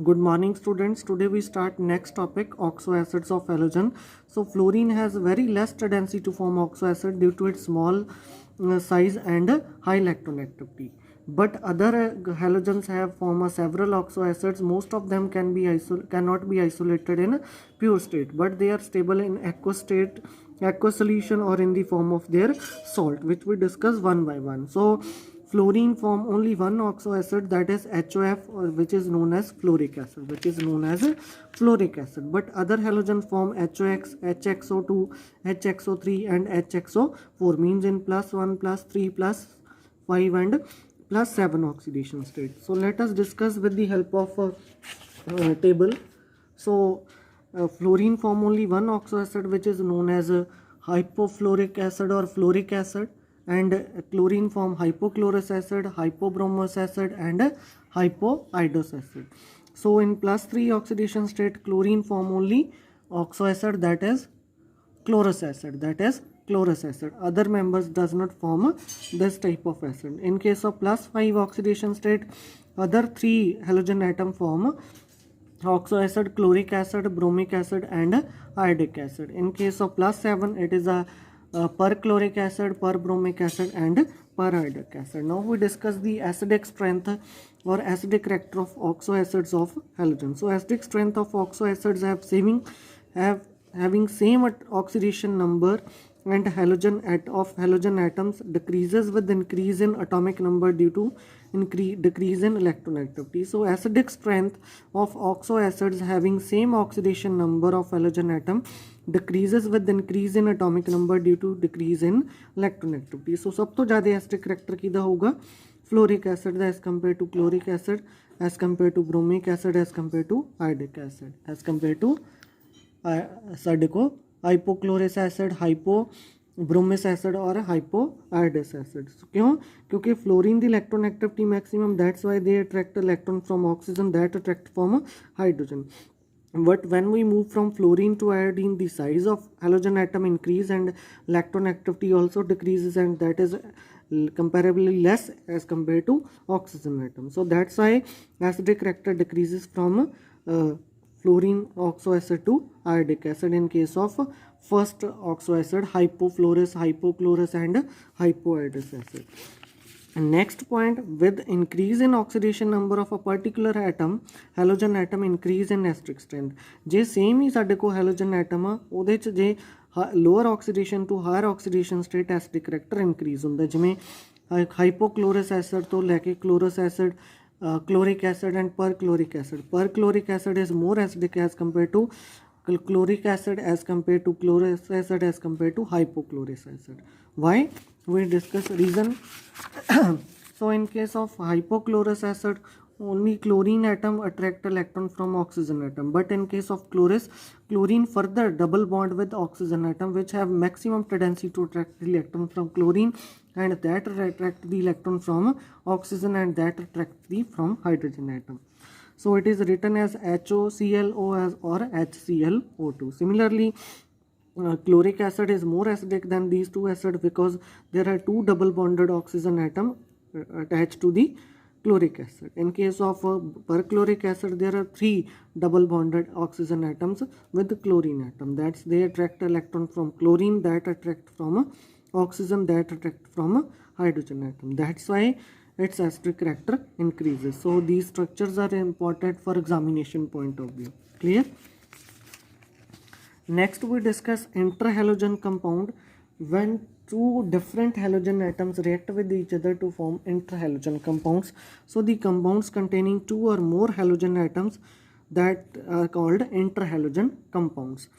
Good morning students. Today we start next topic, oxo acids of halogen. So fluorine has very less tendency to form oxo acid due to its small size and high electronegativity. But other halogens have formed several oxo acids. Most of them cannot be isolated in pure state, but they are stable in aqueous state, aqueous solution, or in the form of their salt, which we discuss one by one. So fluorine form only one oxo acid, that is HOF, which is known as fluoric acid, but other halogens form HOX, HXO2, HXO3 and HXO4, means in +1, +3, +5 and +7 oxidation state. So let us discuss with the help of a table. So fluorine form only one oxo acid, which is known as hypofluoric acid or fluoric acid, and chlorine form hypochlorous acid, hypobromous acid and hypoiodous acid. So in +3 oxidation state, chlorine form only oxo acid, that is chlorous acid. Other members does not form this type of acid. In case of +5 oxidation state, other three halogen atom form oxo acid, chloric acid, bromic acid and iodic acid. In case of +7, it is a perchloric acid, perbromic acid and periodic acid. Now we discuss the acidic strength or acidic character of oxo acids of halogen. So acidic strength of oxo acids having same oxidation number and of halogen atoms decreases with increase in atomic number due to decrease in electronegativity. So acidic strength of oxo acids having same oxidation number of halogen atom decreases with increase in atomic number due to decrease in electronegativity. So सब तो ज़्यादा acidic character किधर होगा fluoric acid as compared to chloric acid, as compared to bromic acid, as compared to iodic acid, as compared to साढ़े को hypochloric acid, हाइपोब्रोमिक acid और हाइपोआयोडस acid. क्यों? क्योंकि fluorine the electronegativity maximum, that's why they attract electron from oxygen that attract from hydrogen. But when we move from fluorine to iodine, the size of halogen atom increase and electronegativity also decreases, and that is comparably less as compared to oxygen atom. So that's why acidic character decreases from fluorine oxo acid to iodic acid in case of first oxo acid, hypofluorous, hypochlorous and hypoiodous acid. Next point, with increase in oxidation number of a particular atom, halogen atom increase in acidic strength. जे same ही साढ़े को halogen atom आ ਉਹਦੇ ਚ ਜੇ lower oxidation to higher oxidation state acidic character increase ਹੁੰਦਾ, ਜਿਵੇਂ hypochlorous acid ਤੋਂ ਲੈ ਕੇ chlorous acid, chloric acid and perchloric acid. Perchloric acid is more acidic as compared to chloric acid, as compared to chlorous acid, as compared to hypochlorous acid. Why? We discuss reason. So in case of hypochlorous acid, only chlorine atom attract electron from oxygen atom, but in case of chlorine further double bond with oxygen atom, which have maximum tendency to attract the electron from chlorine, and that attract the electron from oxygen, and that attract the from hydrogen atom. So it is written as HOClO or HClO2. Similarly, chloric acid is more acidic than these two acids because there are two double bonded oxygen atom attached to the chloric acid. In case of perchloric acid, there are three double bonded oxygen atoms with the chlorine atom. That's they attract electron from chlorine, that attract from oxygen, that attract from hydrogen atom. That's why its acidic character increases. So these structures are important for examination point of view. Clear? Next we discuss interhalogen compound. When two different halogen atoms react with each other to form interhalogen compounds, so the compounds containing two or more halogen atoms, that are called interhalogen compounds.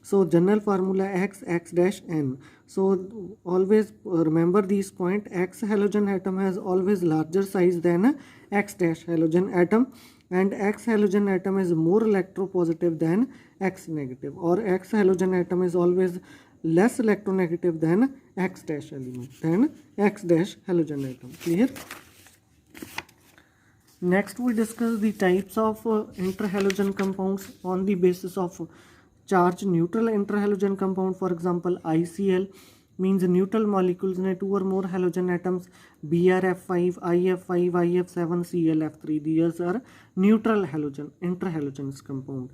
So general formula X dash N. So always remember these point. X halogen atom has always larger size than X dash halogen atom, and X halogen atom is more electropositive than X negative, or X halogen atom is always less electronegative than X dash halogen atom. Clear? Next we discuss the types of interhalogen compounds on the basis of charge neutral interhalogen compound. For example, ICl, means neutral molecules ने 2 or more halogen atoms, BrF5, IF5, IF7, ClF3. These are neutral halogen, interhalogens compound.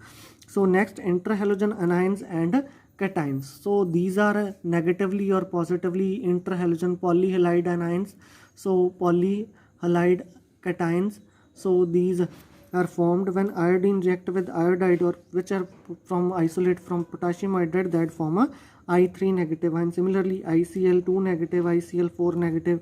So next, interhalogen anions and cations. So these are negatively or positively interhalogen polyhalide anions. So polyhalide cations. So these are formed when iodine react with iodide, or which are from isolate from potassium iodide, that form a I3 negative, and similarly ICl2 negative, ICl4 negative,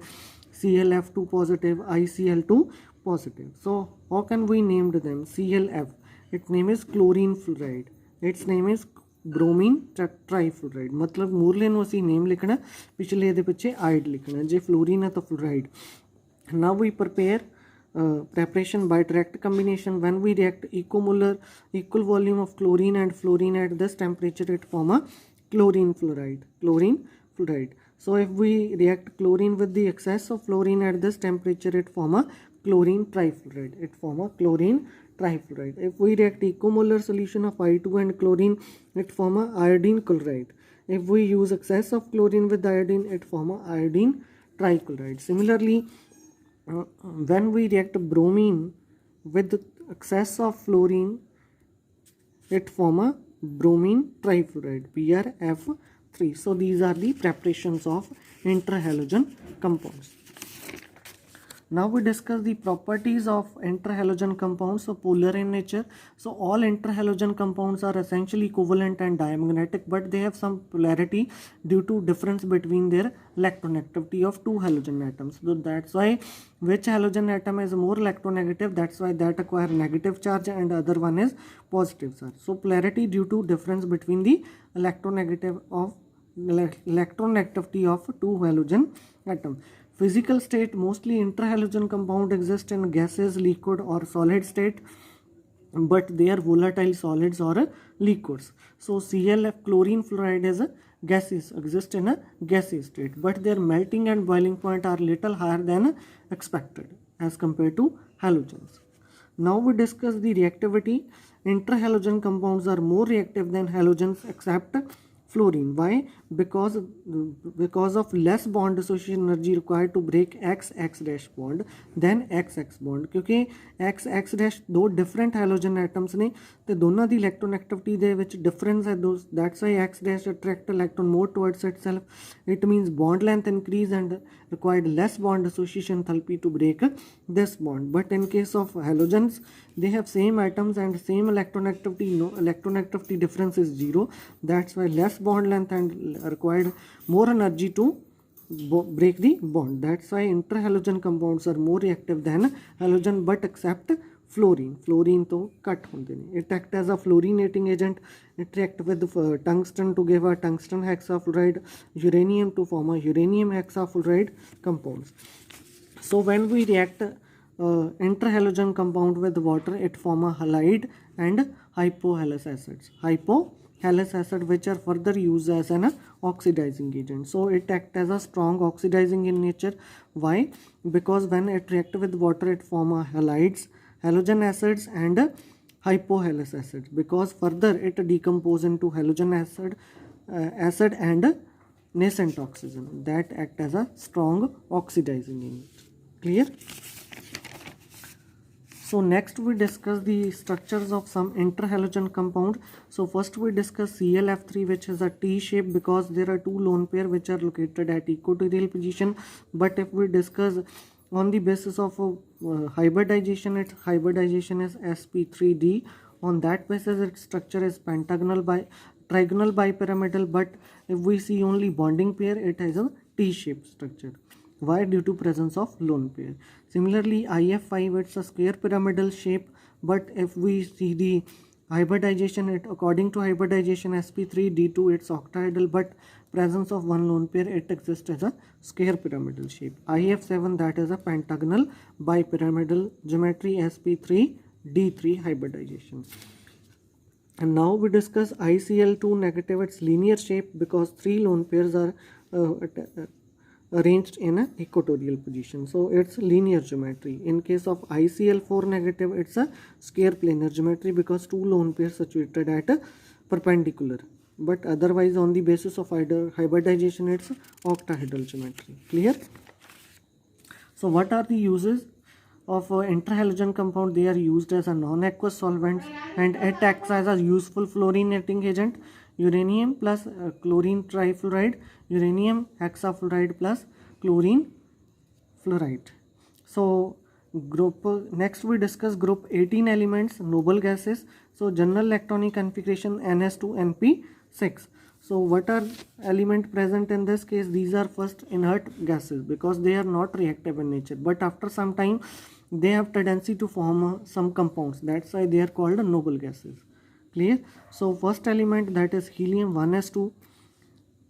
ClF2 positive, ICl2 positive. So how can we name them? ClF, its name is chlorine fluoride, its name is bromine trifluoride. मतलब मूरले ਨੂੰ ਅਸੀਂ name लिखना, पिछले ਇਹਦੇ ਪਿੱਛੇ आइड लिखना. जे fluorine है तो fluoride. Now we prepare preparation by direct combination. When we react equal volume of chlorine and fluorine at this temperature, it form a chlorine fluoride. So if we react chlorine with the excess of fluorine at this temperature, it form a chlorine trifluoride. If we react equimolar solution of I2 and chlorine, it form a iodine chloride. If we use excess of chlorine with iodine, it form a iodine trichloride. Similarly, when we react bromine with excess of fluorine, it form a bromine trifluoride, BrF3. So these are the preparations of interhalogen compounds. Now we discuss the properties of interhalogen compounds. So polar in nature. So all interhalogen compounds are essentially covalent and diamagnetic, but they have some polarity due to difference between their electronegativity of two halogen atoms. So that's why which halogen atom is more electronegative, that's why that acquire negative charge and other one is positive charge. So polarity due to difference between the electronegativity of two halogen atom. Physical state, mostly interhalogen compound exist in gases, liquid or solid state, but they are volatile solids or liquids. So ClF, chlorine fluoride, is a gaseous, exist in a gaseous state, but their melting and boiling point are little higher than expected as compared to halogens. Now we discuss the reactivity. Interhalogen compounds are more reactive than halogens except fluorine. Why? Because of less bond dissociation energy required to break XX dash bond than XX bond. क्योंकि XX dash दो different halogen atoms ने ते दोनों दी electronegativity दे विच difference है. those that's why X dash attract electron more towards itself. It means bond length increase and required less bond dissociation enthalpy to break this bond. But in case of halogens, they have same atoms and same electronegativity. No electronegativity difference is zero. That's why less bond length and required more energy to break the bond. That's why interhalogen compounds are more reactive than halogen, but except fluorine. Fluorine तो cut होंगे नहीं. It act as a fluorinating agent. It react with tungsten to give a tungsten hexafluoride, uranium to form a uranium hexafluoride compounds. So when we react interhalogen compound with water, it form a halide and hypohalous acids. Hypohalous acid, which are further used as an oxidizing agent. So it act as a strong oxidizing in nature. Why? Because when it react with water, it form a halides, halogen acids and hypohalous acids, because further it decompose into halogen acid and nascent oxygen that act as a strong oxidizing agent. Clear? So next we discuss the structures of some interhalogen compound. So first we discuss ClF3, which is a T shape because there are two lone pair which are located at equatorial position. But if we discuss on the basis of hybridization, its hybridization is sp3d. On that basis, its structure is trigonal bipyramidal. But if we see only bonding pair, it has a T-shaped structure. Why? Due to presence of lone pair. Similarly, IF5, it's a square pyramidal shape. But if we see the hybridization, it according to hybridization sp3d2, it's octahedral. But presence of one lone pair, it exists as a square pyramidal shape. IF7, that is a pentagonal bipyramidal geometry, sp3d3 hybridization. And now we discuss ICl2 negative. It's linear shape because three lone pairs are arranged in an equatorial position. So it's linear geometry. In case of ICl4 negative, it's a square planar geometry because two lone pairs situated at a perpendicular but otherwise on the basis of hybridization it's octahedral geometry. Clear? So what are the uses of interhalogen compound? They are used as a non-aqueous solvents and it acts as a useful fluorinating agent. Uranium plus chlorine trifluoride, uranium hexafluoride plus chlorine fluoride. So group next we discuss group 18 elements, noble gases. So general electronic configuration NS2 NP6. So what are element present in this case? These are first inert gases because they are not reactive in nature, but after some time they have tendency to form some compounds. That's why they are called noble gases. Clear? So first element, that is helium 1s2,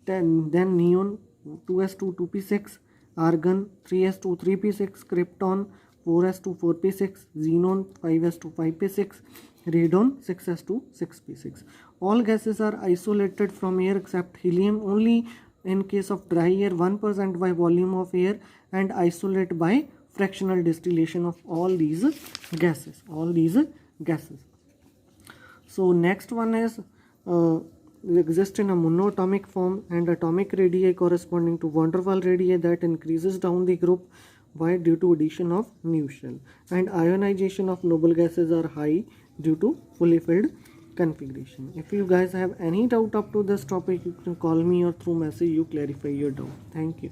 then neon 2s2 2p6, argon 3s2 3p6, krypton 4s2 4p6, xenon 5s2 5p6, radon 6s2 6p6. All gases are isolated from air except helium, only in case of dry air 1% by volume of air, and isolate by fractional distillation of all these gases. So next one is exist in a monoatomic form and atomic radii corresponding to van der Waals radii that increases down the group. Why? Due to addition of new shell, and ionization of noble gases are high due to fully filled configuration. If you guys have any doubt up to this topic, you can call me or through message you clarify your doubt. Thank you.